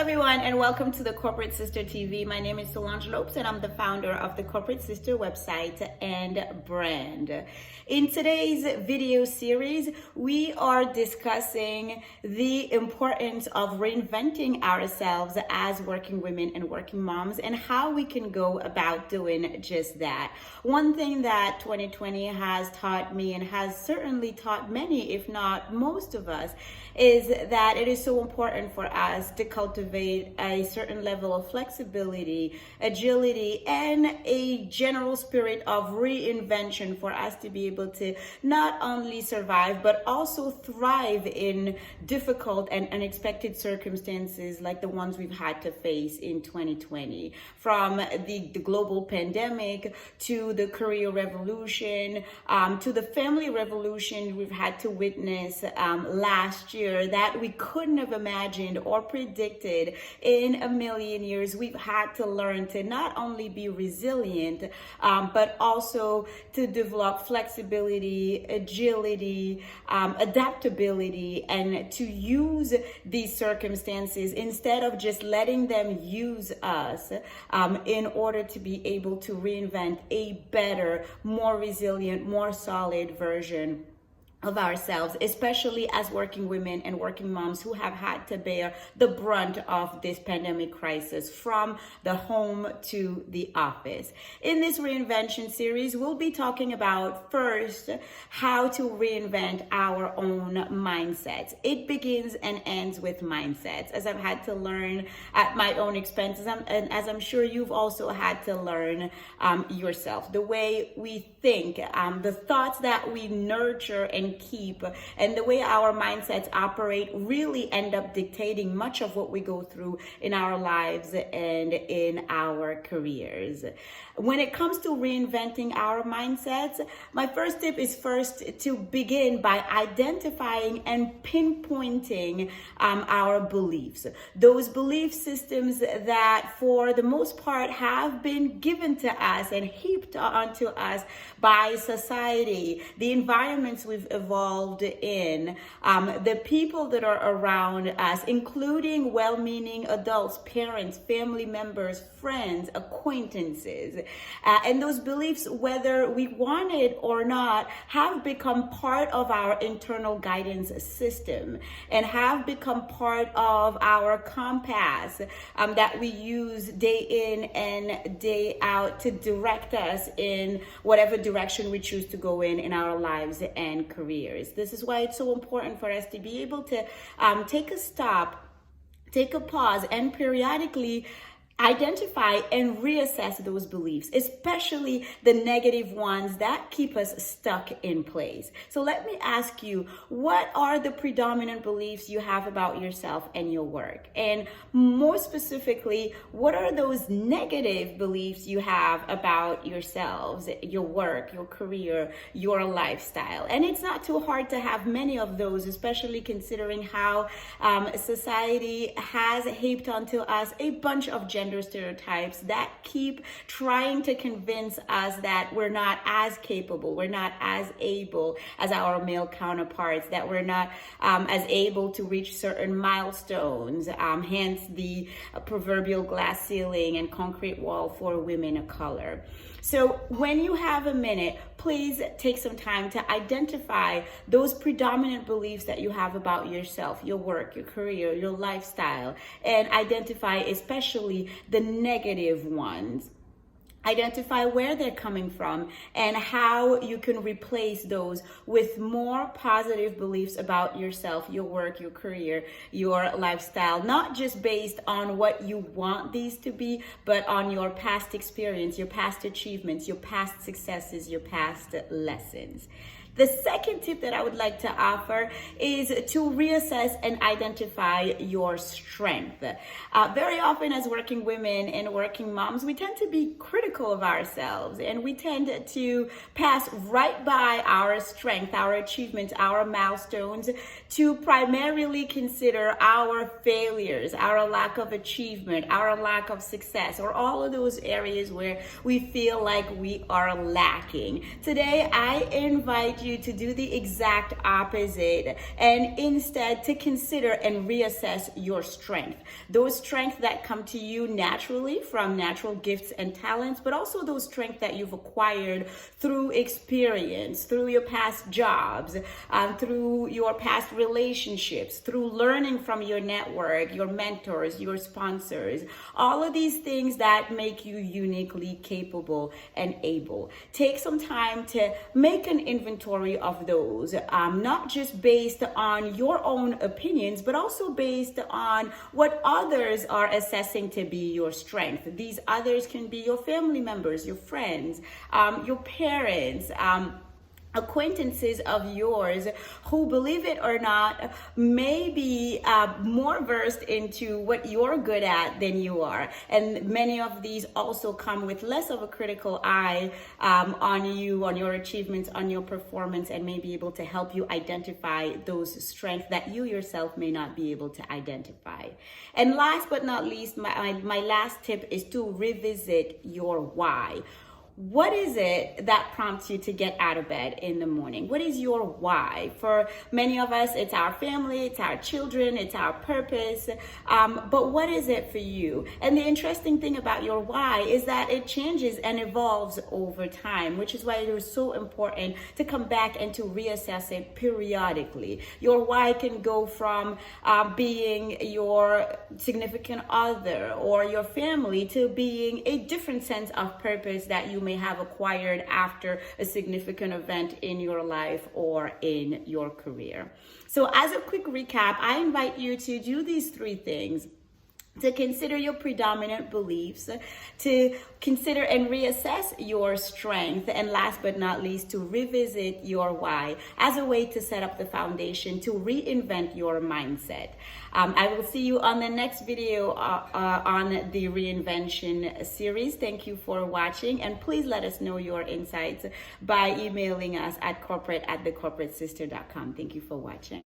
everyone, and welcome to the Corporate Sister TV. My name is Solange Lopes, and I'm the founder of the Corporate Sister website and brand. In today's video series, we are discussing the importance of reinventing ourselves as working women and working moms and how we can go about doing just that. One thing that 2020 has taught me and has certainly taught many, if not most of us, is that it is so important for us to cultivate a certain level of flexibility, agility, and a general spirit of reinvention for us to be able to not only survive, but also thrive in difficult and unexpected circumstances like the ones we've had to face in 2020. From the global pandemic to the career revolution, to the family revolution we've had to witness last year that we couldn't have imagined or predicted in a million years. We've had to learn to not only be resilient, but also to develop flexibility, agility, adaptability, and to use these circumstances instead of just letting them use us in order to be able to reinvent a better, more resilient, more solid version of ourselves, especially as working women and working moms who have had to bear the brunt of this pandemic crisis from the home to the office. In this reinvention series, we'll be talking about first how to reinvent our own mindsets. It begins and ends with mindsets, as I've had to learn at my own expenses, and as I'm sure you've also had to learn yourself. The way we think, the thoughts that we nurture and keep, and the way our mindsets operate really end up dictating much of what we go through in our lives and in our careers. When it comes to reinventing our mindsets, my first tip is first to begin by identifying and pinpointing our beliefs. Those belief systems that for the most part have been given to us and heaped onto us by society, the environments we've evolved in, the people that are around us, including well-meaning adults, parents, family members, friends, acquaintances. And those beliefs, whether we want it or not, have become part of our internal guidance system and have become part of our compass that we use day in and day out to direct us in whatever direction we choose to go in our lives and careers. This is why it's so important for us to be able to take a stop, take a pause, and periodically identify and reassess those beliefs, especially the negative ones that keep us stuck in place. So let me ask you, what are the predominant beliefs you have about yourself and your work? And more specifically, what are those negative beliefs you have about yourselves, your work, your career, your lifestyle? And it's not too hard to have many of those, especially considering how society has heaped onto us a bunch of gender stereotypes that keep trying to convince us that we're not as capable, we're not as able as our male counterparts, that we're not as able to reach certain milestones, hence the proverbial glass ceiling and concrete wall for women of color. So when you have a minute, please take some time to identify those predominant beliefs that you have about yourself, your work, your career, your lifestyle, and identify especially the negative ones. Identify where they're coming from and how you can replace those with more positive beliefs about yourself, your work, your career, your lifestyle, not just based on what you want these to be, but on your past experience, your past achievements, your past successes, your past lessons. The second tip that I would like to offer is to reassess and identify your strength. Very often as working women and working moms, we tend to be critical of ourselves and we tend to pass right by our strength, our achievements, our milestones, to primarily consider our failures, our lack of achievement, our lack of success, or all of those areas where we feel like we are lacking. Today, I invite you to do the exact opposite and instead to consider and reassess your strength. Those strengths that come to you naturally from natural gifts and talents, but also those strengths that you've acquired through experience, through your past jobs, through your past relationships, through learning from your network, your mentors, your sponsors, all of these things that make you uniquely capable and able. Take some time to make an inventory of those, not just based on your own opinions, but also based on what others are assessing to be your strength. These others can be your family members, your friends, your parents, acquaintances of yours who, believe it or not, may be more versed into what you're good at than you are. And many of these also come with less of a critical eye on you, on your achievements, on your performance, and may be able to help you identify those strengths that you yourself may not be able to identify. And last but not least, my last tip is to revisit your why. What is it that prompts you to get out of bed in the morning? What is your why? For many of us, it's our family, it's our children, it's our purpose. But what is it for you? And the interesting thing about your why is that it changes and evolves over time, which is why it is so important to come back and to reassess it periodically. Your why can go from being your significant other or your family to being a different sense of purpose that you may have acquired after a significant event in your life or in your career. So as a quick recap, I invite you to do these 3 things: to consider your predominant beliefs, to consider and reassess your strength, and last but not least, to revisit your why as a way to set up the foundation to reinvent your mindset. I will see you on the next video on the Reinvention series. Thank you for watching, and please let us know your insights by emailing us at corporate@thecorporatesister.com. Thank you for watching.